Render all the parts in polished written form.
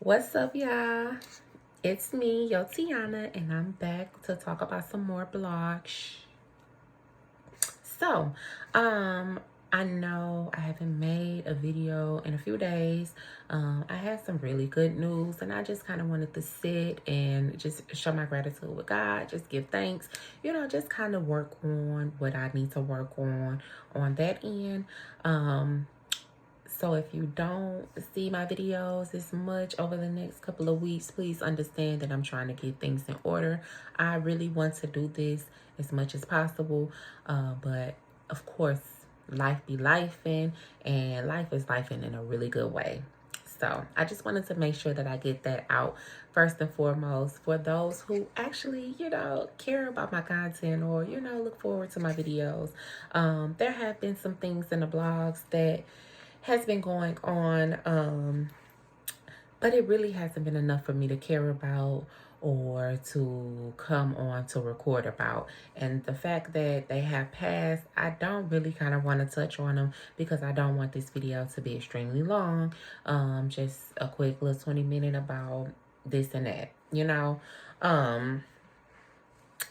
What's up, y'all? It's me, Yo Tiana, and I'm back to talk about some more blogs. So, I know I haven't made a video in a few days. I had some really good news, and I just kind of wanted to sit and just show my gratitude with God, just give thanks, just kind of work on what I need to work on that end. So if you don't see my videos as much over the next couple of weeks, please understand that I'm trying to get things in order. I really want to do this as much as possible, but of course, life be lifing, and life is lifing in a really good way. So I just wanted to make sure that I get that out first and foremost for those who actually, care about my content or, look forward to my videos. There have been some things in the blogs that has been going on, but it really hasn't been enough for me to care about or to come on to record about. And the fact that they have passed, I don't really kind of want to touch on them because I don't want this video to be extremely long. Just a quick little 20-minute about this and that,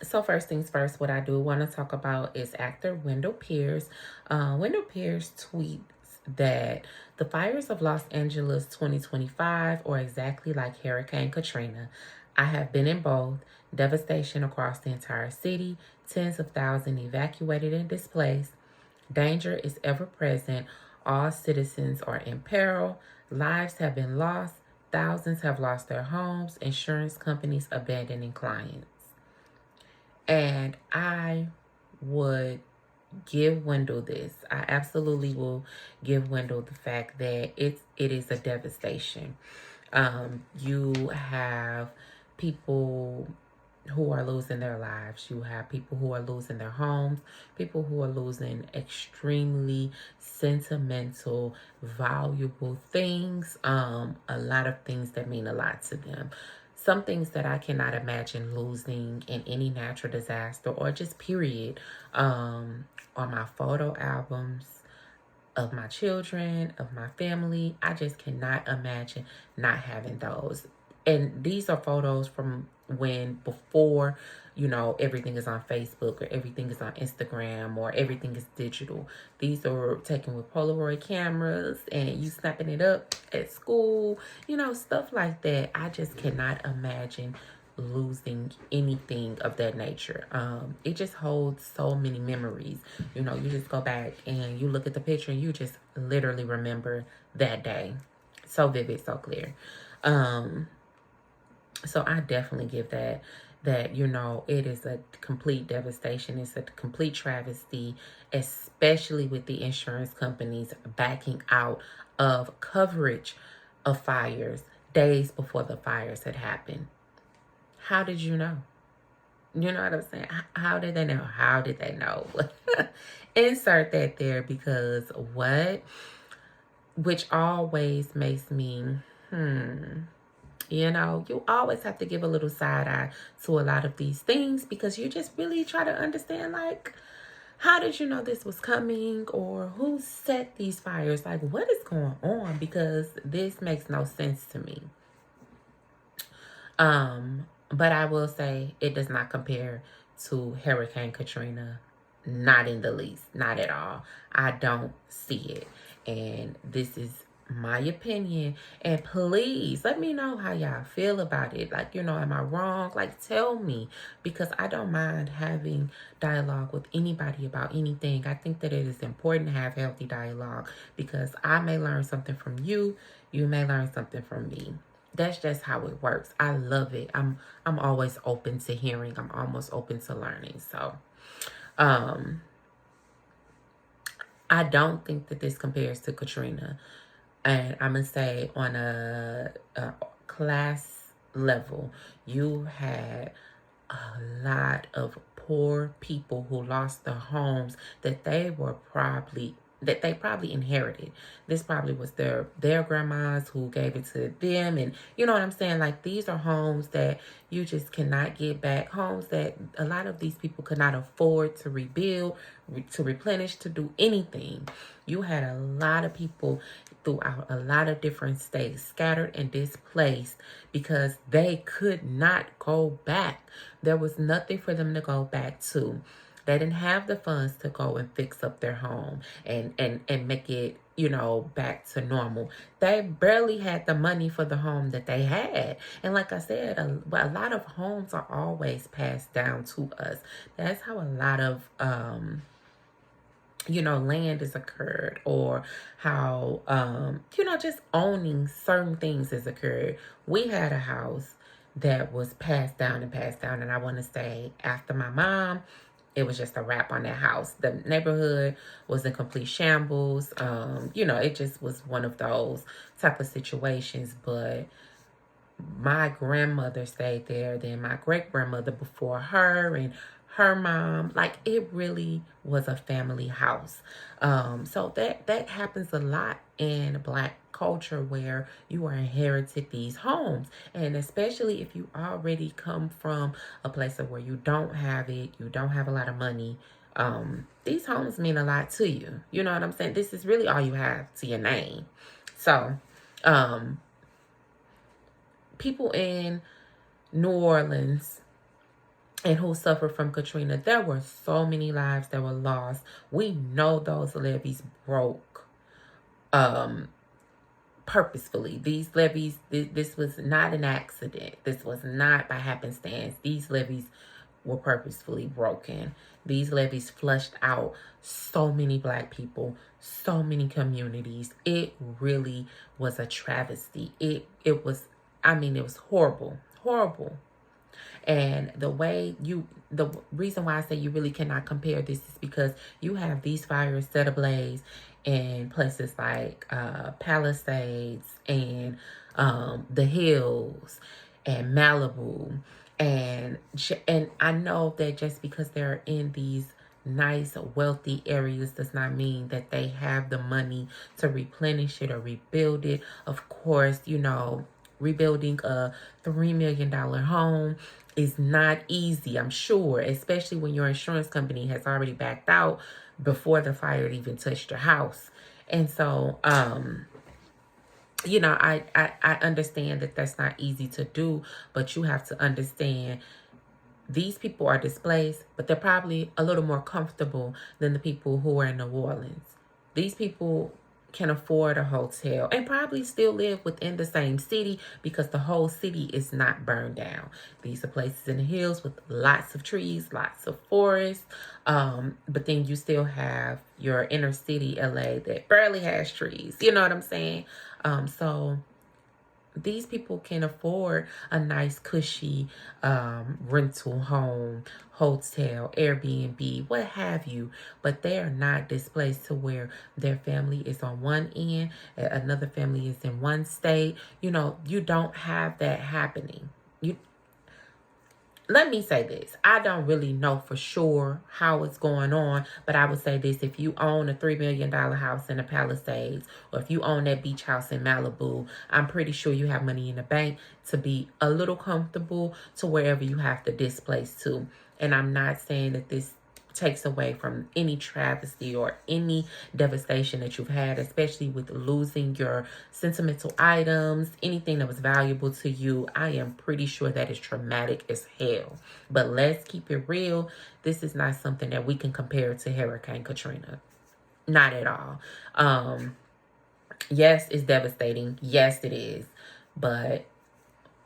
So first things first, what I do want to talk about is actor Wendell Pierce. Wendell Pierce tweets that the fires of Los Angeles 2025 are exactly like Hurricane Katrina. I have been in both. Devastation across the entire city, tens of thousands evacuated and displaced. Danger is ever present. All citizens are in peril. Lives have been lost. Thousands have lost their homes. Insurance companies abandoning clients. And I would give Wendell this. I absolutely will give Wendell the fact that it is a devastation. You have people who are losing their lives. You have people who are losing their homes, people who are losing extremely sentimental, valuable things, a lot of things that mean a lot to them. Some things that I cannot imagine losing in any natural disaster or just period, are my photo albums of my children, of my family. I just cannot imagine not having those. And these are photos from before, everything is on Facebook or everything is on Instagram or everything is digital. These are taken with Polaroid cameras and you snapping it up at school, stuff like that. I just cannot imagine losing anything of that nature. It just holds so many memories. You just go back and you look at the picture and you just literally remember that day. So vivid, so clear. So I definitely give that it is a complete devastation. It's a complete travesty, especially with the insurance companies backing out of coverage of fires days before the fires had happened. How did you know? You know what I'm saying? How did they know? How did they know? Insert that there because which always makes me, you always have to give a little side eye to a lot of these things because you just really try to understand, like, how did you know this was coming or who set these fires? Like, what is going on? Because this makes no sense to me. But I will say it does not compare to Hurricane Katrina. Not in the least. Not at all. I don't see it. And this is my opinion. And please let me know how y'all feel about it. Like, am I wrong? Like, tell me. Because I don't mind having dialogue with anybody about anything. I think that it is important to have healthy dialogue because I may learn something from you. You may learn something from me. That's just how it works. I love it. I'm always open to hearing. I'm almost open to learning. So, I don't think that this compares to Katrina. And I'm going to say on a class level, you had a lot of poor people who lost their homes that they were probably that they probably inherited. This probably was their grandmas who gave it to them. And you know what I'm saying? Like, these are homes that you just cannot get back. Homes that a lot of these people could not afford to rebuild, to replenish, to do anything. You had a lot of people throughout a lot of different states scattered and displaced because they could not go back. There was nothing for them to go back to. They didn't have the funds to go and fix up their home and make it, you know, back to normal. They barely had the money for the home that they had. And like I said, a lot of homes are always passed down to us. That's how a lot of you know, land has occurred, or how you know, just owning certain things has occurred. We had a house that was passed down, and I want to say after my mom, it was just a wrap on that house. The neighborhood was in complete shambles. You know, it just was one of those type of situations. But my grandmother stayed there, then my great grandmother before her, and her mom. Like, it really was a family house. So that happens a lot in Black culture, where you are inherited these homes. And especially if you already come from a place of where you don't have it, you don't have a lot of money, these homes mean a lot to you. You know what I'm saying? This is really all you have to your name. So people in New Orleans and who suffered from Katrina, there were so many lives that were lost. We know those levees broke purposefully. These levees, this was not an accident. This was not by happenstance. These levees were purposefully broken. These levees flushed out so many Black people, so many communities. It really was a travesty. It was, I mean, it was horrible, horrible. And the reason why I say you really cannot compare this is because you have these fires set ablaze in places like Palisades and the Hills and Malibu. And I know that just because they're in these nice, wealthy areas does not mean that they have the money to replenish it or rebuild it. Of course, you know, rebuilding a $3 million home is not easy, I'm sure, especially when your insurance company has already backed out before the fire even touched your house. And so, you know, I understand that that's not easy to do, but you have to understand these people are displaced, but they're probably a little more comfortable than the people who are in New Orleans. These people can afford a hotel and probably still live within the same city because the whole city is not burned down. These are places in the hills with lots of trees, lots of forests. But then you still have your inner city, LA, that barely has trees. You know what I'm saying? So these people can afford a nice, cushy rental home, hotel, Airbnb, what have you. But they are not displaced to where their family is on one end, another family is in one state. You know, you don't have that happening. Let me say this. I don't really know for sure how it's going on, but I would say this. If you own a $3 million house in the Palisades, or if you own that beach house in Malibu, I'm pretty sure you have money in the bank to be a little comfortable to wherever you have to displace to. And I'm not saying that this takes away from any travesty or any devastation that you've had, especially with losing your sentimental items, anything that was valuable to you. I am pretty sure that is traumatic as hell. But let's keep it real. This is not something that we can compare to Hurricane Katrina. Not at all. Yes, it's devastating. Yes, it is. But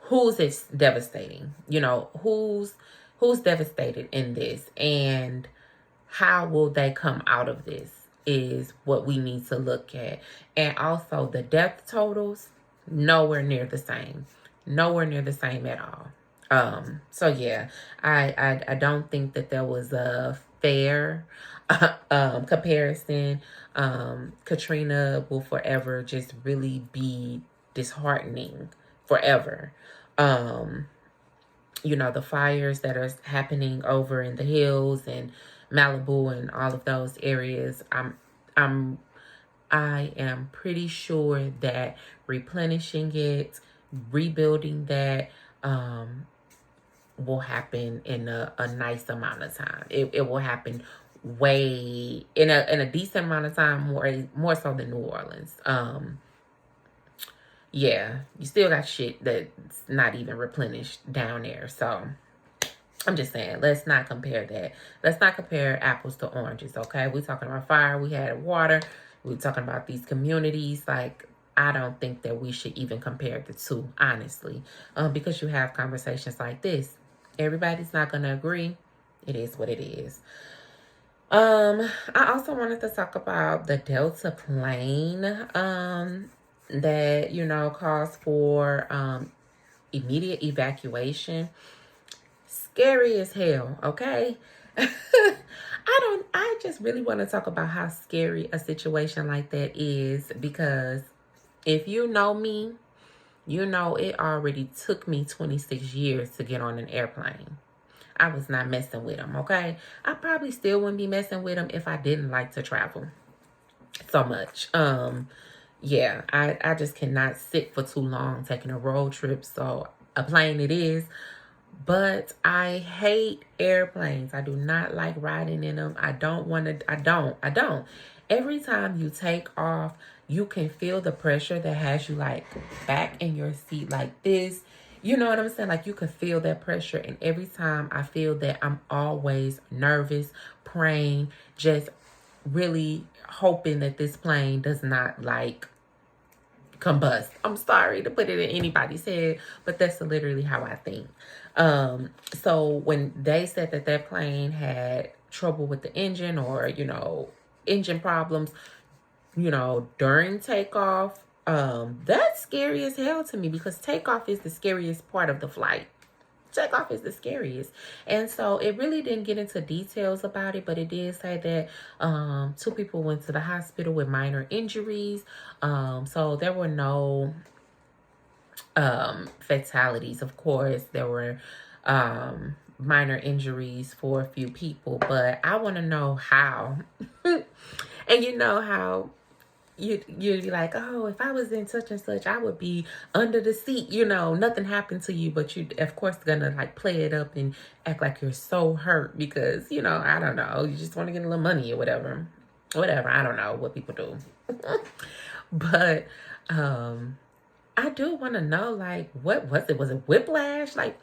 who's it's devastating? You know, who's devastated in this? And how will they come out of this is what we need to look at. And also the death totals, nowhere near the same. Nowhere near the same at all. So yeah, I don't think that there was a fair comparison. Katrina will forever just really be disheartening forever. You know, the fires that are happening over in the hills and Malibu and all of those areas, I'm I am pretty sure that replenishing it, rebuilding that, will happen in a nice amount of time. It will happen way in a decent amount of time, more so than New Orleans. Yeah, you still got shit that's not even replenished down there. So I'm just saying, let's not compare that. Let's not compare apples to oranges, okay? We're talking about fire. We had water. We're talking about these communities. Like, I don't think that we should even compare the two, honestly. Because you have conversations like this. Everybody's not going to agree. It is what it is. I also wanted to talk about the Delta plane that, calls for immediate evacuation. Scary as hell, okay? I just really want to talk about how scary a situation like that is, because if you know me, you know it already took me 26 years to get on an airplane. I was not messing with them, okay? I probably still wouldn't be messing with them if I didn't like to travel so much. Yeah, I just cannot sit for too long taking a road trip, so a plane it is. But I hate airplanes. I do not like riding in them. I don't. Every time you take off, you can feel the pressure that has you like back in your seat like this. You know what I'm saying? Like, you can feel that pressure. And every time I feel that, I'm always nervous, praying, just really hoping that this plane does not like combust. I'm sorry to put it in anybody's head, but that's literally how I think. So when they said that plane had trouble with the engine, or, engine problems, during takeoff, that's scary as hell to me, because takeoff is the scariest part of the flight. Takeoff is the scariest. And so it really didn't get into details about it, but it did say that 2 people went to the hospital with minor injuries. So there were no fatalities. Of course, there were minor injuries for a few people, but I want to know how. And you know how you'd be like, oh, if I was in such and such, I would be under the seat. Nothing happened to you, but you, of course, gonna like play it up and act like you're so hurt because, I don't know, you just want to get a little money or whatever. I don't know what people do. But I do want to know, like, what was it? Was it whiplash? Like,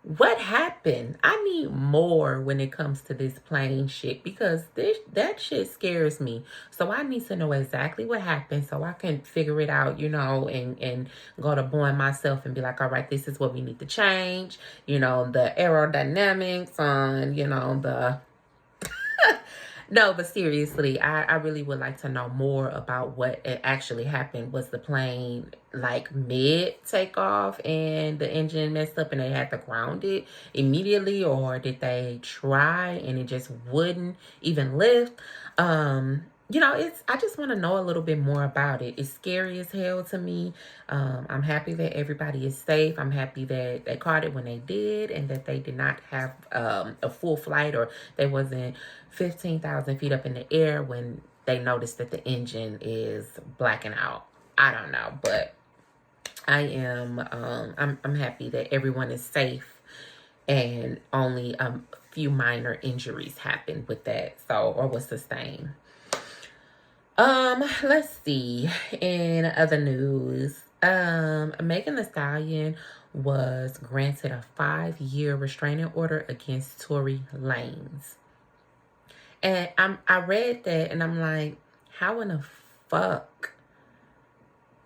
what happened? I need more when it comes to this plane shit, because that shit scares me. So I need to know exactly what happened so I can figure it out, and go to Boeing myself and be like, all right, this is what we need to change. The aerodynamics on, the... No, but seriously, I really would like to know more about what actually happened. Was the plane like mid takeoff and the engine messed up and they had to ground it immediately, or did they try and it just wouldn't even lift? I just want to know a little bit more about it. It's scary as hell to me. I'm happy that everybody is safe. I'm happy that they caught it when they did, and that they did not have a full flight, or they wasn't 15,000 feet up in the air when they noticed that the engine is blacking out. I don't know, but I am I'm happy that everyone is safe and only a few minor injuries happened with that, or was sustained. Let's see. In other news, Megan Thee Stallion was granted a 5-year restraining order against Tory Lanez. And I read that and I'm like, how in the fuck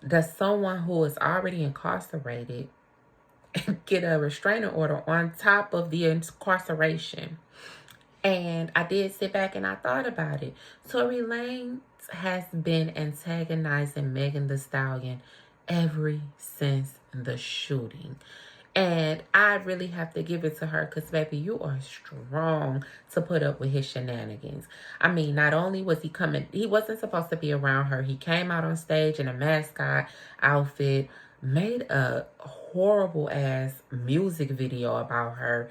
does someone who is already incarcerated get a restraining order on top of the incarceration? And I did sit back and I thought about it. Tory Lanez has been antagonizing Megan Thee Stallion ever since the shooting. And I really have to give it to her, because, baby, you are strong to put up with his shenanigans. I mean, not only was he wasn't supposed to be around her. He came out on stage in a mascot outfit, made a horrible ass music video about her.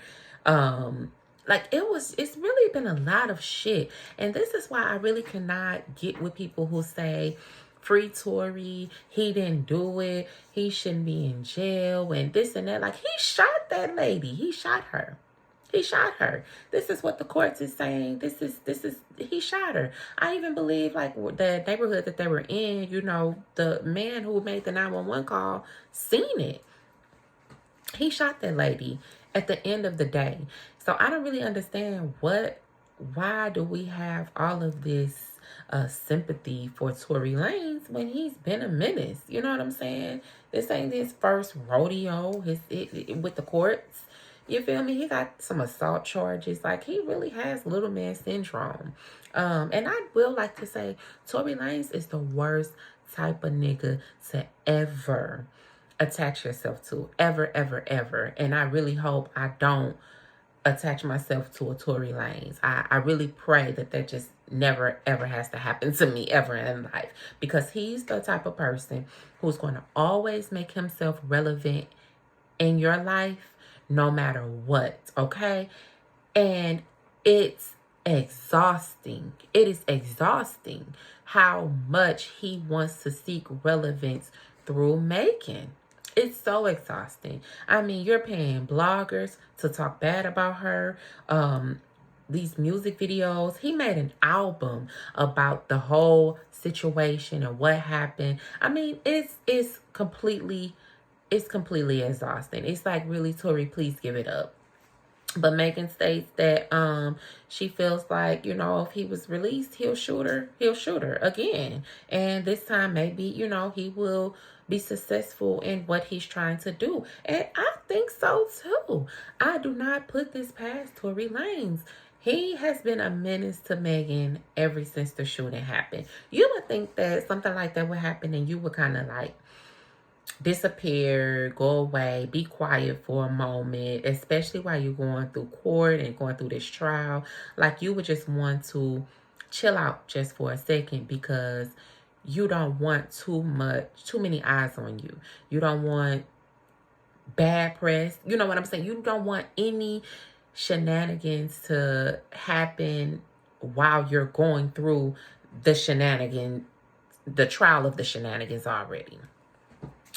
like, it's really been a lot of shit. And this is why I really cannot get with people who say, free Tory, he didn't do it, he shouldn't be in jail, and this and that. Like, he shot that lady. He shot her. He shot her. This is what the courts is saying. He shot her. I even believe, like, the neighborhood that they were in, you know, the man who made the 911 call seen it. He shot that lady at the end of the day. So I don't really understand why do we have all of this sympathy for Tory Lanez when he's been a menace? You know what I'm saying? This ain't his first rodeo with the courts. You feel me? He got some assault charges. Like, he really has little man syndrome. And I will like to say, Tory Lanez is the worst type of nigga to ever attach yourself to. Ever, ever, ever. And I really hope I don't attach myself to a Tory Lanez. I really pray that just never, ever has to happen to me ever in life. Because he's the type of person who's going to always make himself relevant in your life, no matter what, okay? And it's exhausting. It is exhausting how much he wants to seek relevance through making. It's so exhausting. I mean, you're paying bloggers to talk bad about her. These music videos. He made an album about the whole situation and what happened. I mean, it's completely exhausting. It's like, really, Tory, please give it up. But Megan states that she feels like, you know, if he was released, he'll shoot her again. And this time, maybe, you know, he will be successful in what he's trying to do. And I think so too. I do not put this past Tory Lanez. He has been a menace to Megan ever since the shooting happened. You would think that something like that would happen and you would kind of like disappear, go away, be quiet for a moment, especially while you're going through court and going through this trial. Like, you would just want to chill out just for a second because you don't want too many eyes on you. You don't want bad press. You know what I'm saying? You don't want any shenanigans to happen while you're going through the trial of the shenanigans already.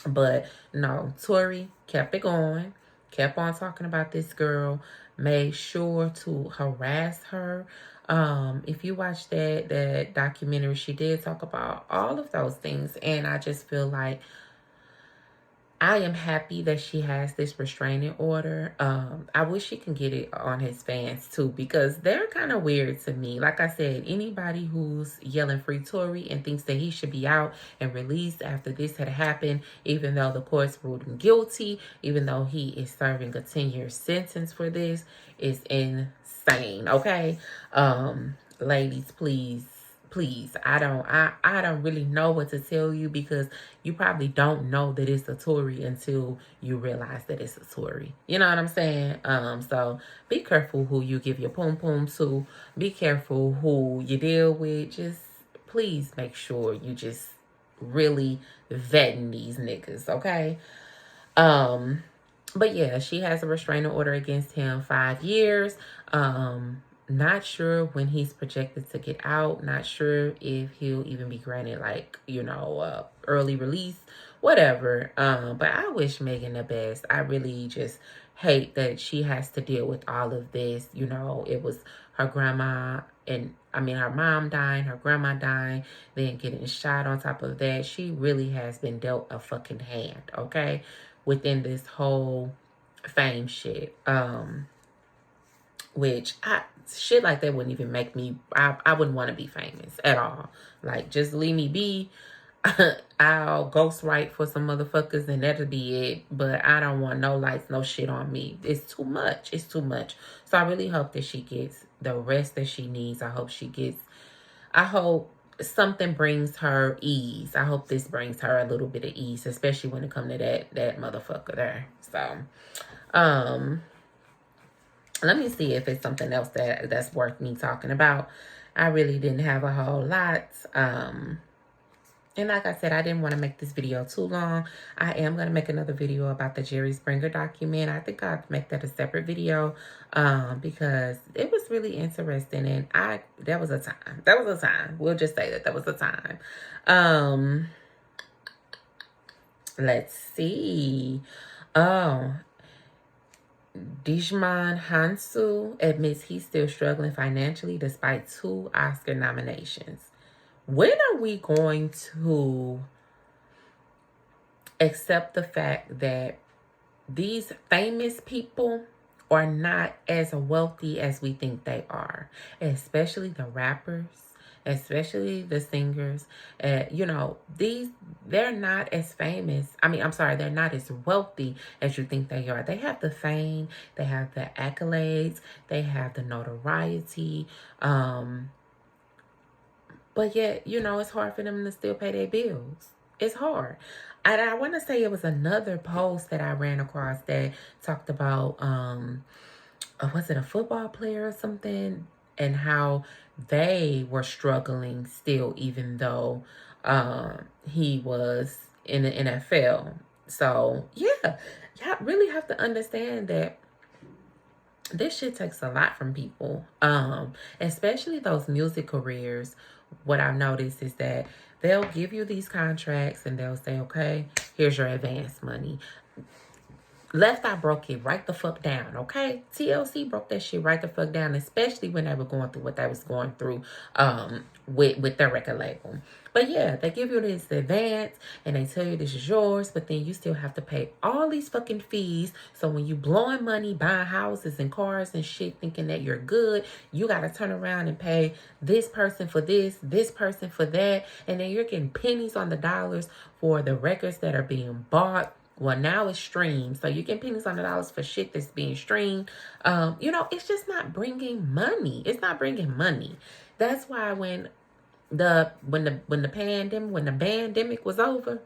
But no, Tory kept it going, kept on talking about this girl, made sure to harass her. If you watch that documentary, she did talk about all of those things. And I just feel like I am happy that she has this restraining order. I wish she can get it on his fans too, because they're kind of weird to me. Like I said, anybody who's yelling free Tory and thinks that he should be out and released after this had happened, even though the courts ruled him guilty, even though he is serving a 10-year sentence for this, is insane. Okay, ladies, please, I don't really know what to tell you, because you probably don't know that it's a Tory until you realize that it's a Tory. You know what I'm saying? So be careful who you give your pom pom to. Be careful who you deal with. Just please make sure you just really vetting these niggas, okay? But yeah, she has a restraining order against him, 5 years. Not sure when he's projected to get out. Not sure if he'll even be granted, like, you know, early release, whatever. But I wish Megan the best. I really just hate that she has to deal with all of this. You know, it was her grandma and, I mean, her mom dying, her grandma dying, then getting shot on top of that. She really has been dealt a fucking hand, okay, within this whole fame shit. Which shit like that wouldn't even make me, I wouldn't want to be famous at all. Like, just leave me be. I'll ghostwrite for some motherfuckers and that'll be it. But I don't want no lights, no shit on me. It's too much. It's too much. So I really hope that she gets the rest that she needs. I hope something brings her ease. I hope this brings her a little bit of ease, especially when it comes to that motherfucker there. So, let me see if it's something else that's worth me talking about. I really didn't have a whole lot. And like I said, I didn't want to make this video too long. I am going to make another video about the Jerry Springer document. I think I'll make that a separate video because it was really interesting. And that was a time. That was a time. We'll just say that was a time. Let's see. Oh, Dijman Hansu admits he's still struggling financially despite 2 Oscar nominations. When are we going to accept the fact that these famous people are not as wealthy as we think they are? Especially the rappers, especially the singers. You know, they're not as famous. They're not as wealthy as you think they are. They have the fame, they have the accolades, they have the notoriety, but yet, you know, it's hard for them to still pay their bills. It's hard. And I want to say it was another post that I ran across that talked about, was it a football player or something? And how they were struggling still, even though he was in the NFL. So, yeah, y'all really have to understand that this shit takes a lot from people, especially those music careers. What I've noticed is that they'll give you these contracts and they'll say, okay, here's your advance money. Left Eye broke it right the fuck down, okay? TLC broke that shit right the fuck down, especially when they were going through what they was going through with their record label. But yeah, they give you this advance and they tell you this is yours, but then you still have to pay all these fucking fees. So when you blowing money, buying houses and cars and shit, thinking that you're good, you got to turn around and pay this person for this person for that. And then you're getting pennies on the dollars for the records that are being bought. Well, now it's streamed. So you get pennies on the dollars for shit that's being streamed. You know, it's just not bringing money. It's not bringing money. That's why when the pandemic was over,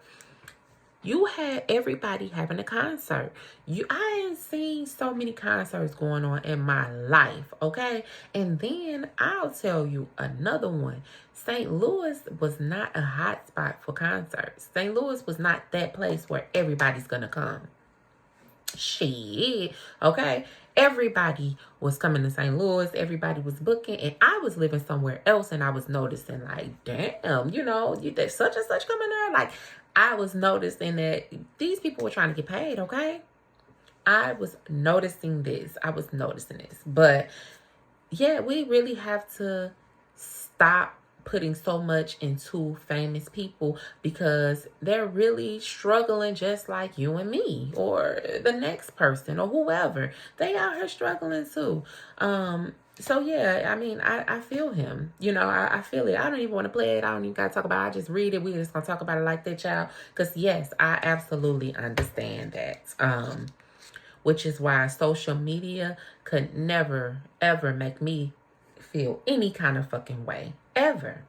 you had everybody having a concert. I ain't seen so many concerts going on in my life, okay? And then I'll tell you another one. St. Louis was not a hot spot for concerts. St. Louis was not that place where everybody's gonna come. Shit, okay? Everybody was coming to St. Louis. Everybody was booking. And I was living somewhere else and I was noticing like, damn, you know, there's such and such coming there. Like, I was noticing that these people were trying to get paid, okay? I was noticing this. But yeah, we really have to stop putting so much into famous people because they're really struggling just like you and me or the next person or whoever. They out here struggling too. So yeah, I mean, I feel him. You know, I feel it. I don't even want to play it. I don't even got to talk about it. I just read it. We just going to talk about it like that, child. Because yes, I absolutely understand that. Which is why social media could never, ever make me feel any kind of fucking way. Ever.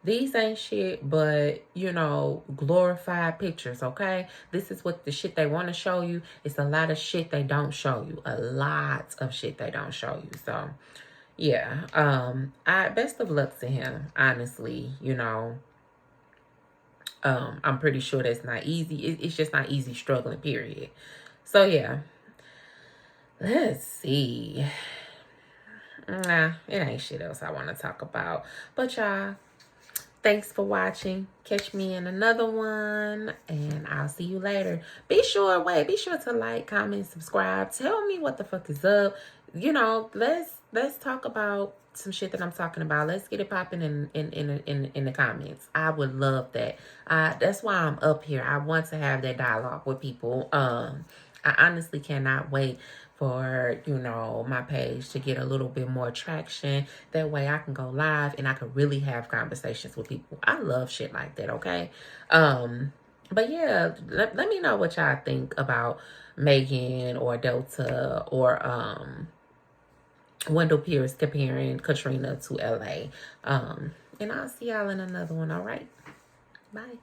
These ain't shit but, you know, glorified pictures, okay? This is what the shit they want to show you. It's a lot of shit they don't show you. A lot of shit they don't show you. So, yeah. Best of luck to him, honestly, you know. I'm pretty sure that's not easy. It's just not easy struggling, period. So, yeah. Let's see. Nah, it ain't shit else I want to talk about. But y'all, thanks for watching. Catch me in another one, and I'll see you later. Be sure to like, comment, subscribe. Tell me what the fuck is up. You know, let's talk about some shit that I'm talking about. Let's get it popping in the comments. I would love that. That's why I'm up here. I want to have that dialogue with people. I honestly cannot wait for, you know, my page to get a little bit more traction. That way I can go live and I can really have conversations with people. I love shit like that, okay? But yeah, let me know what y'all think about Megan or Delta or Wendell Pierce comparing Katrina to LA. And I'll see y'all in another one, all right? Bye.